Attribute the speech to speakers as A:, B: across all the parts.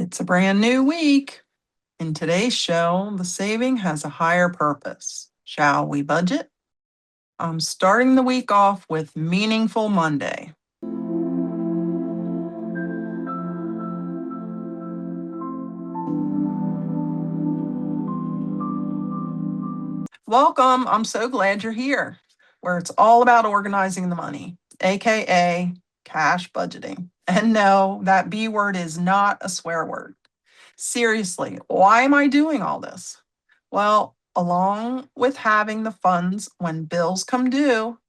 A: It's a brand new week. In today's show, the saving has a higher purpose. Shall we budget? I'm starting the week off with Meaningful Monday. Welcome. I'm so glad you're here, where it's all about organizing the money, aka cash budgeting. And no, that B word is not a swear word. Seriously, why am I doing all this? Well, along with having the funds when bills come due,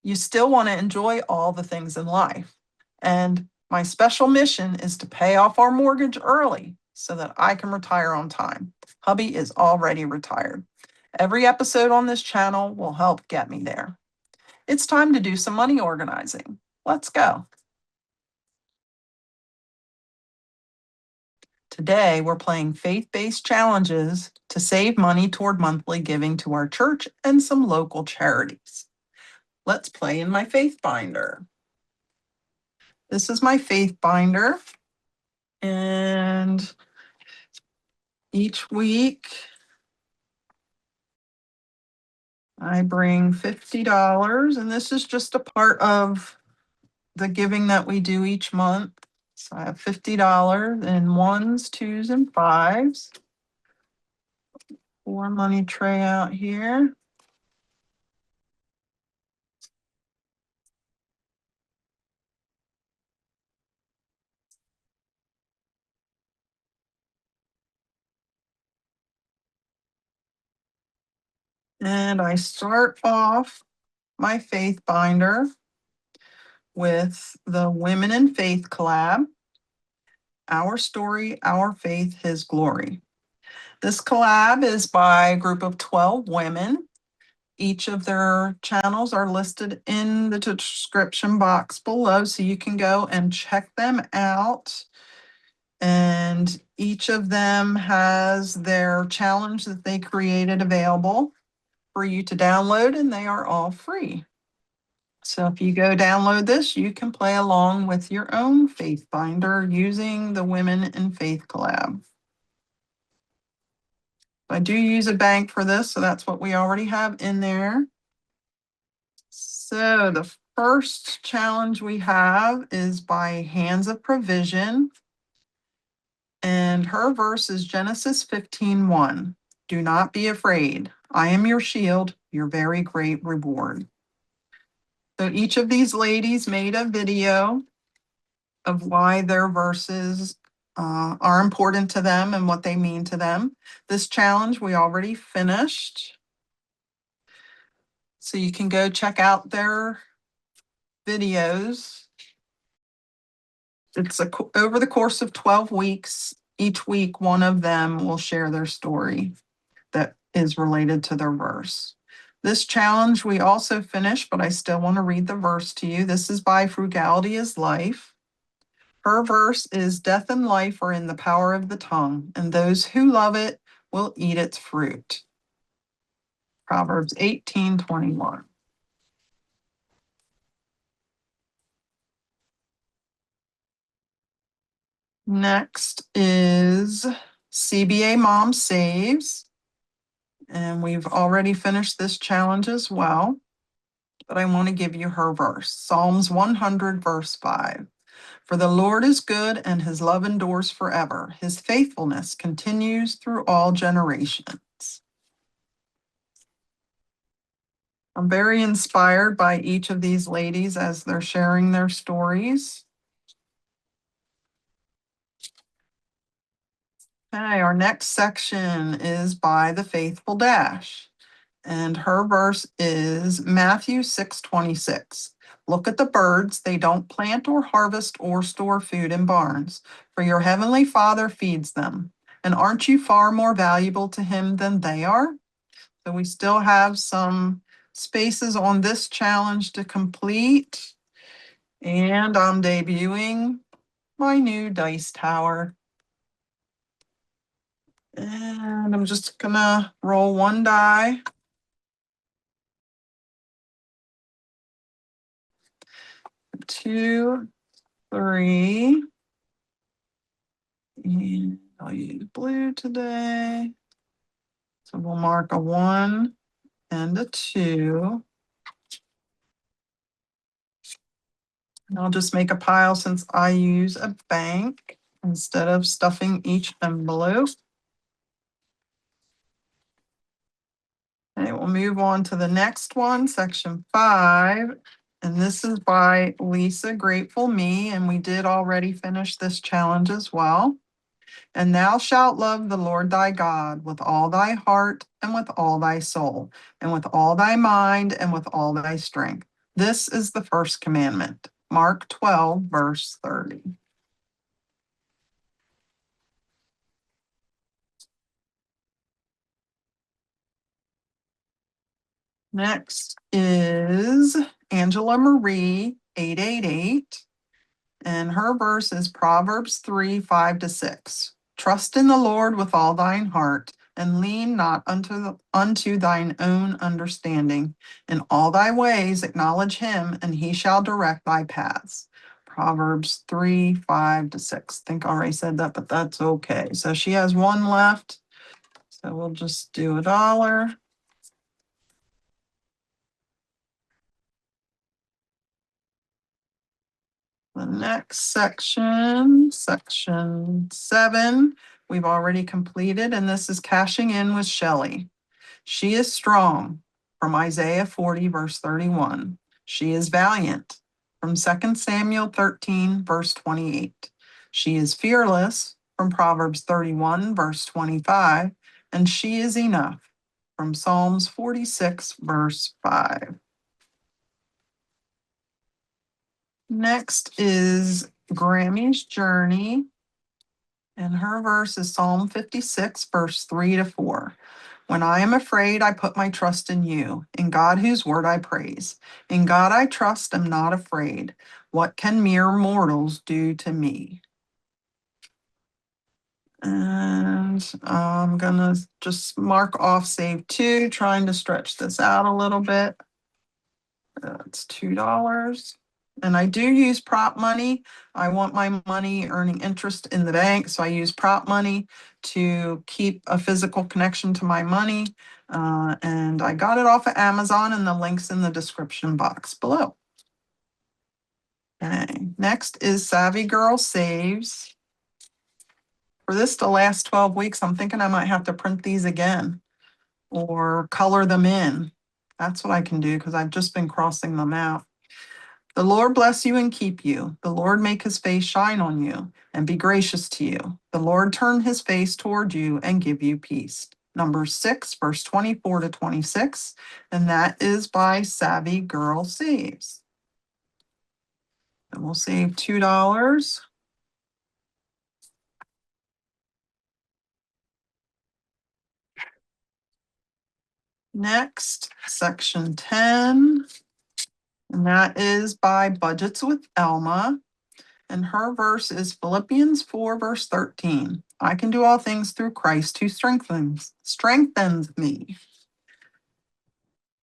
A: you still want to enjoy all the things in life. And my special mission is to pay off our mortgage early so that I can retire on time. Hubby is already retired. Every episode on this channel will help get me there. It's time to do some money organizing. Let's go. Today, we're playing faith-based challenges to save money toward monthly giving to our church and some local charities. Let's play in my faith binder. This is my faith binder. And each week, I bring $50, and this is just a part of the giving that we do each month. So I have $50 in ones, twos, and fives. Pour money tray out here. And I start off my faith binder with the Women in Faith Collab, Our Story, Our Faith, His Glory. This collab is by a group of 12 women. Each of their channels are listed in the description box below, so you can go and check them out. And each of them has their challenge that they created available for you to download, and they are all free. So if you go download this, you can play along with your own faith binder using the Women in Faith Collab. I do use a bank for this, so that's what we already have in there. So the first challenge we have is by Hands of Provision. And her verse is Genesis 15:1. Do not be afraid. I am your shield, your very great reward. So each of these ladies made a video of why their verses are important to them and what they mean to them. This challenge we already finished. So you can go check out their videos. It's over the course of 12 weeks. Each week, one of them will share their story that is related to their verse. This challenge we also finished, but I still want to read the verse to you. This is by Frugality is Life. Her verse is death and life are in the power of the tongue, and those who love it will eat its fruit. Proverbs 18:21. Next is CBA Mom Saves. And we've already finished this challenge as well. But I want to give you her verse. Psalms 100, verse 5. For the Lord is good and his love endures forever. His faithfulness continues through all generations. I'm very inspired by each of these ladies as they're sharing their stories. Okay, our next section is by the Faithful Dash. And her verse is Matthew 6:26. Look at the birds. They don't plant or harvest or store food in barns, for your heavenly Father feeds them. And aren't you far more valuable to him than they are? So we still have some spaces on this challenge to complete. And I'm debuting my new dice tower. And I'm just gonna roll one die. 2, 3, And I'll use blue today. So we'll mark a 1 and a 2. And I'll just make a pile since I use a bank instead of stuffing each envelope. Okay, we'll move on to the next one, section 5. And this is by Lisa Grateful Me. And we did already finish this challenge as well. And thou shalt love the Lord thy God with all thy heart and with all thy soul and with all thy mind and with all thy strength. This is the first commandment. Mark 12, verse 30. Next is Angela Marie 888. And her verse is Proverbs 3, 5-6. Trust in the Lord with all thine heart, and lean not unto thine own understanding. In all thy ways acknowledge him, and he shall direct thy paths. Proverbs 3, 5-6. I think I already said that, but that's okay. So she has one left. So we'll just do $1. The next section, section 7, we've already completed, and this is cashing in with Shelley. She is strong, from Isaiah 40, verse 31. She is valiant, from 2 Samuel 13, verse 28. She is fearless, from Proverbs 31, verse 25. And she is enough, from Psalms 46, verse 5. Next is Grammy's Journey, and her verse is Psalm 56, verse 3-4. When I am afraid, I put my trust in you, in God whose word I praise. In God I trust, am not afraid. What can mere mortals do to me? And I'm gonna just mark off save 2, trying to stretch this out a little bit. That's $2. And I do use prop money. I want my money earning interest in the bank, so I use prop money to keep a physical connection to my money. And I got it off of Amazon, and the link's in the description box below. Okay, next is Savvy Girl Saves. For this to last 12 weeks, I'm thinking I might have to print these again or color them in. That's what I can do because I've just been crossing them out. The Lord bless you and keep you. The Lord make his face shine on you and be gracious to you. The Lord turn his face toward you and give you peace. Number 6, verse 24-26. And that is by Savvy Girl Saves. And we'll save $2. Next, section 10. And that is by Budgets with Elma. And her verse is Philippians 4, verse 13. I can do all things through Christ who strengthens me.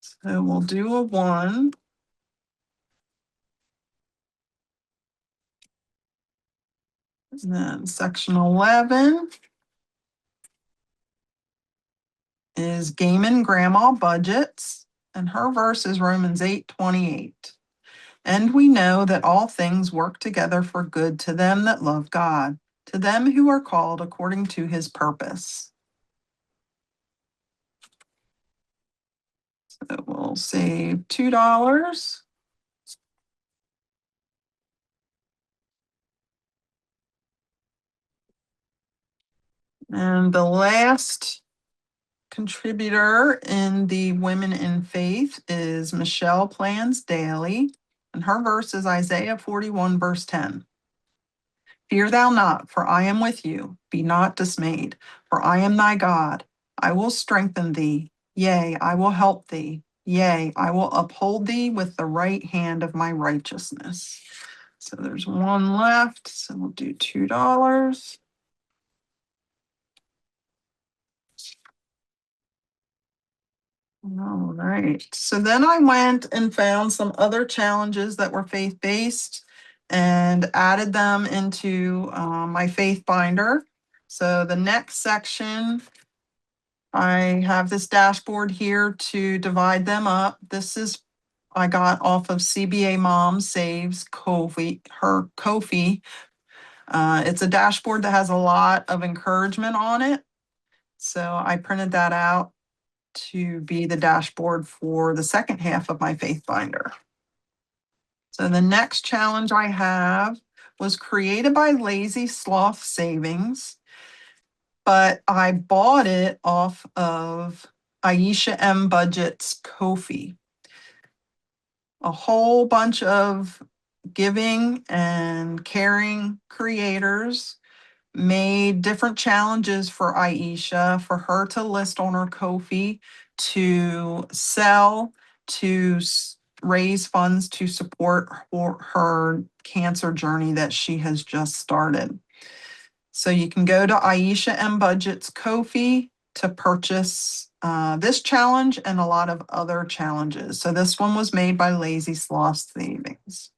A: So we'll do a 1. And then section 11 is Gaiman Grandma Budgets. And her verse is Romans 8:28. And we know that all things work together for good to them that love God, to them who are called according to his purpose. So we'll save $2. And the last contributor in the Women in Faith is Michelle Plans Daily. And her verse is Isaiah 41, verse 10. Fear thou not, for I am with you. Be not dismayed, for I am thy God. I will strengthen thee. Yea, I will help thee. Yea, I will uphold thee with the right hand of my righteousness. So there's one left. So we'll do $2. All right. So then I went and found some other challenges that were faith-based. and added them into my faith binder. So the next section, I have this dashboard here to divide them up. This is I got off of CBA Mom Saves Kofi, her Kofi. It's a dashboard that has a lot of encouragement on it. So I printed that out to be the dashboard for the second half of my faith binder. So the next challenge I have was created by Lazy Sloth Savings, but I bought it off of Aisha M. Budget's Ko-fi. A whole bunch of giving and caring creators made different challenges for Aisha, for her to list on her Ko-fi, to sell, to raise funds to support her cancer journey that she has just started. So you can go to Aisha M. Budget's Ko-fi to purchase this challenge and a lot of other challenges. So this one was made by Lazy Sloth Savings.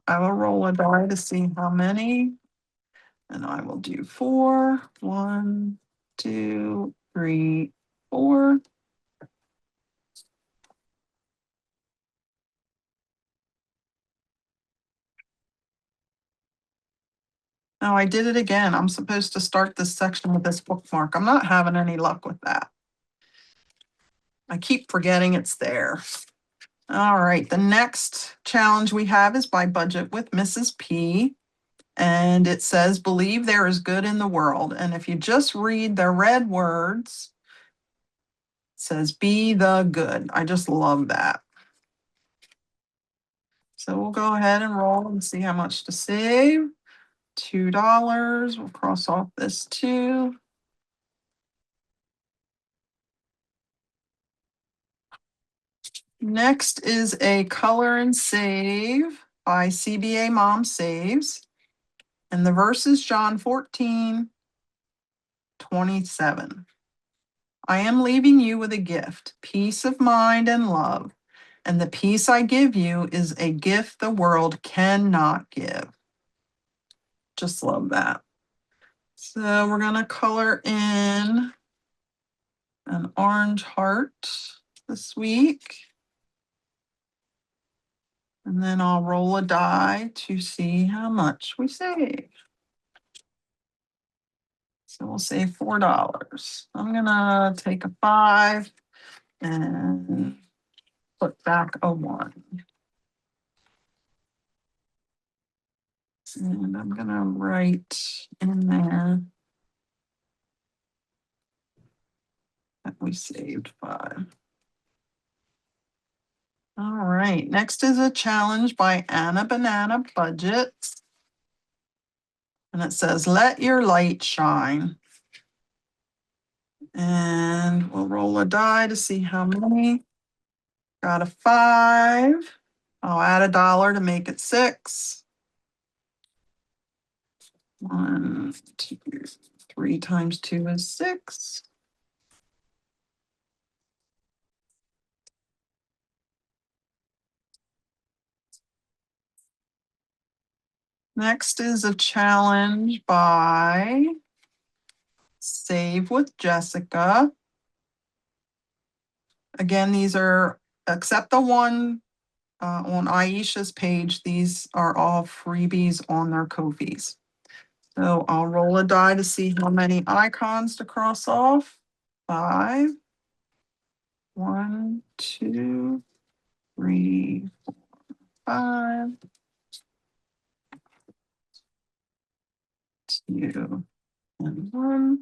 A: I will roll a die to see how many. And I will do 4. 1, 2, 3, 4. Oh, I did it again. I'm supposed to start this section with this bookmark. I'm not having any luck with that. I keep forgetting it's there. All right, the next challenge we have is by Budget with Mrs. P. And it says, believe there is good in the world. And if you just read the red words, it says, be the good. I just love that. So we'll go ahead and roll and see how much to save. $2. We'll cross off this 2. Next is a color and save by CBA Mom Saves. And the verse is John 14:27. I am leaving you with a gift, peace of mind and love. And the peace I give you is a gift the world cannot give. Just love that. So we're going to color in an orange heart this week. And then I'll roll a die to see how much we save. So we'll save $4. I'm going to take a 5 and put back a 1. And I'm going to write in there that we saved 5. All right, next is a challenge by Anna Banana Budgets. And it says, let your light shine. And we'll roll a die to see how many. Got a 5. I'll add $1 to make it 6. 1, 2, 3 times 2 is 6. Next is a challenge by Save with Jessica. Again, these are, except the one on Aisha's page, these are all freebies on their Ko-fis. So I'll roll a die to see how many icons to cross off. 5. 1, 2, 3, 4, 5. 2 and 1.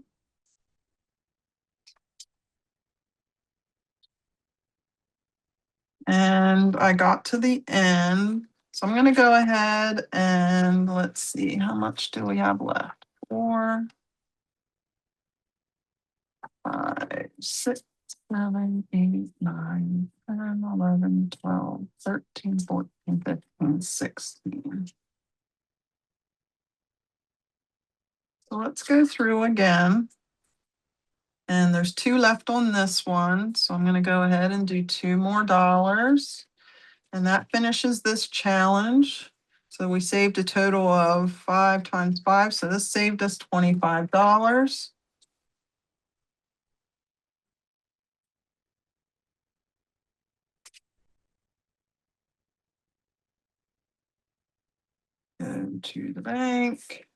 A: And I got to the end. So I'm going to go ahead and let's see, how much do we have left? 4, 5, 6, 7, 8, 9, 10, 11, 12, 13, 14, 15, 16. So let's go through again. And there's 2 left on this one. So I'm going to go ahead and do $2 more. And that finishes this challenge. So we saved a total of 5 times 5. So this saved us $25. Go to the bank.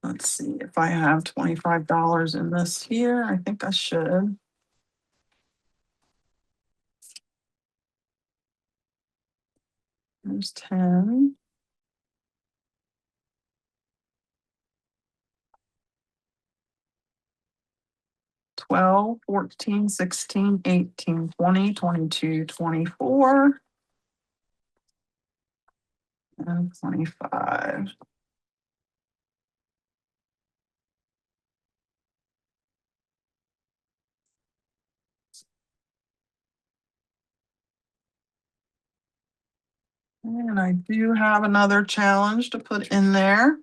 A: Let's see if I have $25 in this here. I think I should. There's 10. 12, 14, 16, 18, 20, 22, 24, and 25. And I do have another challenge to put in there.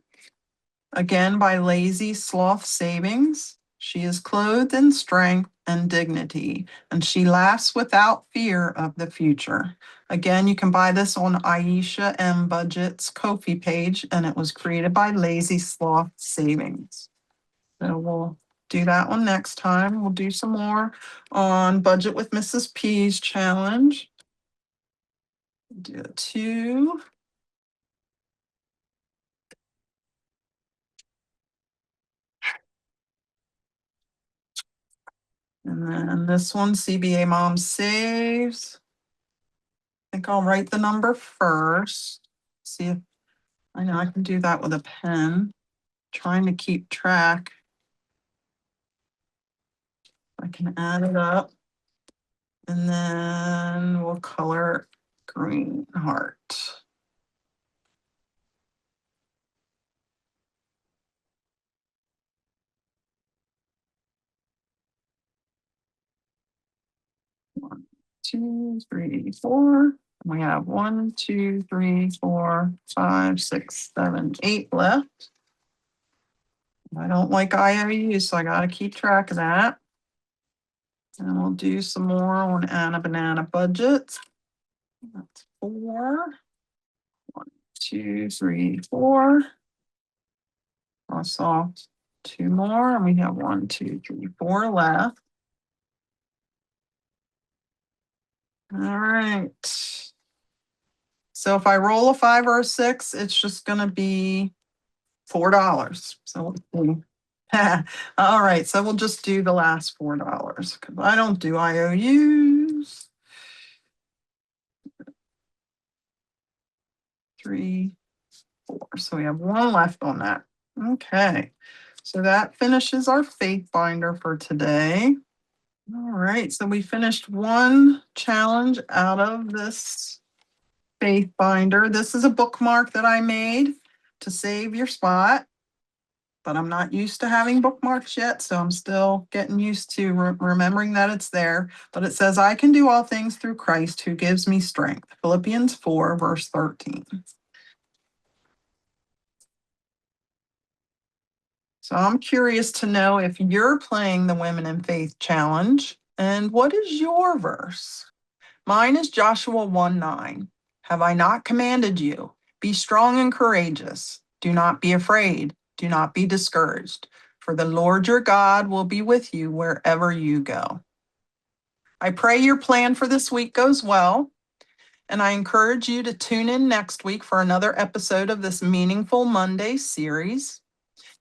A: Again, by Lazy Sloth Savings. She is clothed in strength and dignity, and she laughs without fear of the future. Again, you can buy this on Aisha M. Budget's Ko-fi page, and it was created by Lazy Sloth Savings. So we'll do that one next time. We'll do some more on Budget with Mrs. P's challenge. Do 2. And then this one, CBA Mom Saves. I think I'll write the number first. See if I know I can do that with a pen. Trying to keep track. I can add it up. And then we'll color green heart. One, 2, 3, 4. We have 1, 2, 3, 4, 5, 6, 7, 8 left. I don't like IOUs, so I got to keep track of that. And we'll do some more on Anna Banana budgets. That's 4. 1, 2, 3, 4. Cross off 2 more, and we have 1, 2, 3, 4 left. All right. So if I roll a 5 or a 6, it's just going to be $4. So all right. So we'll just do the last $4 because I don't do IOUs. 3, 4. So we have 1 left on that. Okay. So that finishes our faith binder for today. All right. So we finished 1 challenge out of this faith binder. This is a bookmark that I made to save your spot, but I'm not used to having bookmarks yet, so I'm still getting used to remembering that it's there. But it says, I can do all things through Christ who gives me strength. Philippians 4, verse 13. So I'm curious to know if you're playing the Women in Faith Challenge, and what is your verse? Mine is Joshua 1:9. Have I not commanded you? Be strong and courageous. Do not be afraid. Do not be discouraged. For the Lord your God will be with you wherever you go. I pray your plan for this week goes well, and I encourage you to tune in next week for another episode of this Meaningful Monday series.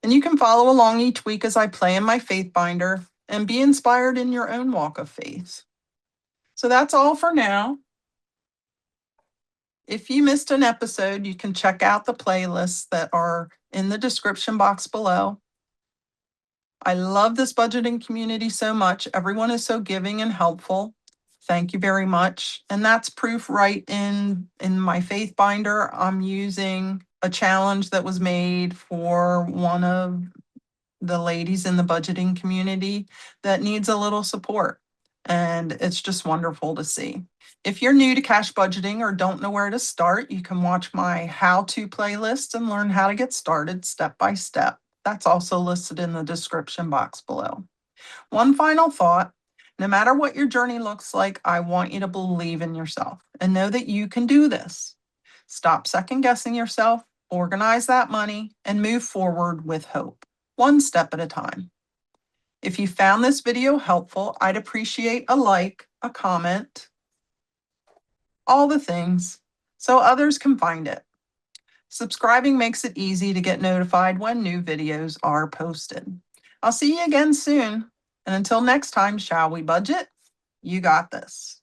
A: And you can follow along each week as I play in my faith binder and be inspired in your own walk of faith. So that's all for now. If you missed an episode, you can check out the playlists that are in the description box below. I love this budgeting community so much. Everyone is so giving and helpful. Thank you very much. And that's proof right in my faith binder. I'm using a challenge that was made for one of the ladies in the budgeting community that needs a little support. And it's just wonderful to see. If you're new to cash budgeting or don't know where to start, you can watch my how-to playlist and learn how to get started step by step. That's also listed in the description box below. One final thought. No matter what your journey looks like, I want you to believe in yourself and know that you can do this. Stop second guessing yourself, organize that money, and move forward with hope, one step at a time. If you found this video helpful, I'd appreciate a like, a comment, all the things, so others can find it. Subscribing makes it easy to get notified when new videos are posted. I'll see you again soon. And until next time, shall we budget? You got this.